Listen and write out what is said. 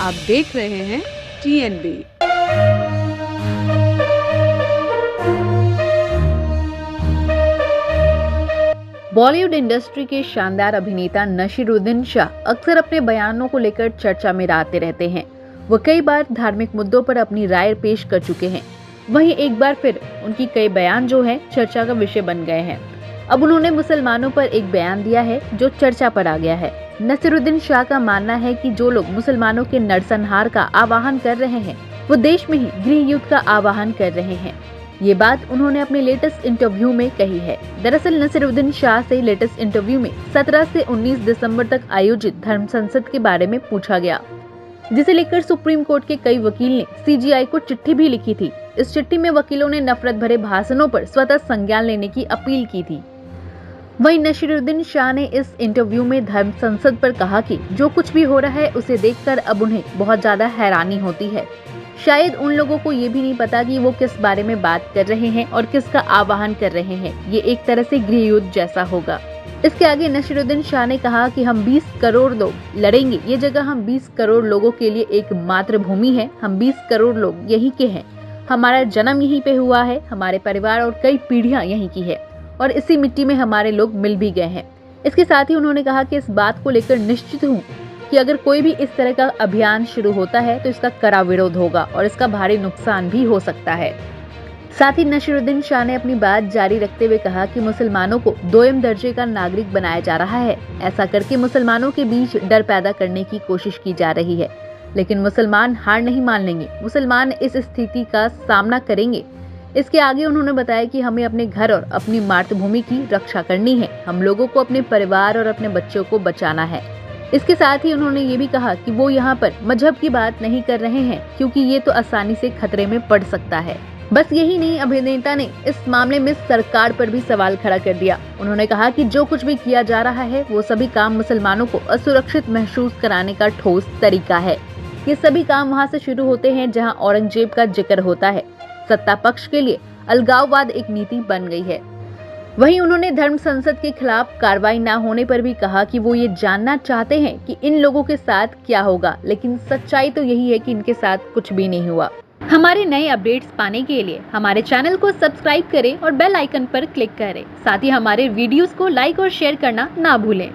आप देख रहे हैं TNB। बॉलीवुड इंडस्ट्री के शानदार अभिनेता नसीरुद्दीन शाह अक्सर अपने बयानों को लेकर चर्चा में आते रहते हैं। वो कई बार धार्मिक मुद्दों पर अपनी राय पेश कर चुके हैं। वहीं एक बार फिर उनकी कई बयान जो है चर्चा का विषय बन गए हैं। अब उन्होंने मुसलमानों पर एक बयान दिया है जो चर्चा पर आ गया है। नसीरुद्दीन शाह का मानना है कि जो लोग मुसलमानों के नरसंहार का आह्वान कर रहे हैं वो देश में ही गृह युद्ध का आह्वान कर रहे हैं। ये बात उन्होंने अपने लेटेस्ट इंटरव्यू में कही है। दरअसल नसीरुद्दीन शाह से लेटेस्ट इंटरव्यू में 17 से 19 दिसंबर तक आयोजित धर्म संसद के बारे में पूछा गया, जिसे लेकर सुप्रीम कोर्ट के कई वकील ने CGI को चिट्ठी भी लिखी थी। इस चिट्ठी में वकीलों ने नफरत भरे भाषणों पर स्वतः संज्ञान लेने की अपील की थी। वहीं नसीरुद्दीन शाह ने इस इंटरव्यू में धर्म संसद पर कहा कि जो कुछ भी हो रहा है उसे देखकर अब उन्हें बहुत ज्यादा हैरानी होती है। शायद उन लोगों को ये भी नहीं पता कि वो किस बारे में बात कर रहे हैं और किसका आह्वान कर रहे हैं। ये एक तरह से गृह युद्ध जैसा होगा। इसके आगे नसीरुद्दीन शाह ने कहा कि हम 20 करोड़ लोग लड़ेंगे। ये जगह हम 20 करोड़ लोगों के लिए एक मातृभूमि है। हम 20 करोड़ लोग यहीं के हैं। हमारा जन्म यहीं पे हुआ है। हमारे परिवार और कई पीढ़ियां यहीं की है और इसी मिट्टी में हमारे लोग मिल भी गए हैं। इसके साथ ही उन्होंने कहा कि इस बात को लेकर निश्चित हूँ कि अगर कोई भी इस तरह का अभियान शुरू होता है तो इसका कड़ा विरोध होगा और इसका भारी नुकसान भी हो सकता है। साथ ही नसीरुद्दीन शाह ने अपनी बात जारी रखते हुए कहा कि मुसलमानों को दोयम दर्जे का नागरिक बनाया जा रहा है। ऐसा करके मुसलमानों के बीच डर पैदा करने की कोशिश की जा रही है, लेकिन मुसलमान हार नहीं मान लेंगे। मुसलमान इस स्थिति का सामना करेंगे। इसके आगे उन्होंने बताया कि हमें अपने घर और अपनी मातृभूमि की रक्षा करनी है। हम लोगों को अपने परिवार और अपने बच्चों को बचाना है। इसके साथ ही उन्होंने ये भी कहा कि वो यहाँ पर मजहब की बात नहीं कर रहे हैं, क्योंकि ये तो आसानी से खतरे में पड़ सकता है। बस यही नहीं, अभिनेता ने इस मामले में सरकार पर भी सवाल खड़ा कर दिया। उन्होंने कहा कि जो कुछ भी किया जा रहा है वो सभी काम मुसलमानों को असुरक्षित महसूस कराने का ठोस तरीका है। ये सभी काम वहाँ से शुरू होते हैं जहाँ औरंगजेब का जिक्र होता है। सत्ता पक्ष के लिए अलगाववाद एक नीति बन गई है। वहीं उन्होंने धर्म संसद के खिलाफ कार्रवाई न होने पर भी कहा कि वो ये जानना चाहते हैं कि इन लोगों के साथ क्या होगा, लेकिन सच्चाई तो यही है कि इनके साथ कुछ भी नहीं हुआ। हमारे नए अपडेट्स पाने के लिए हमारे चैनल को सब्सक्राइब करें और बेल आइकन पर क्लिक करें। साथ ही हमारे वीडियोस को लाइक और शेयर करना ना भूलें।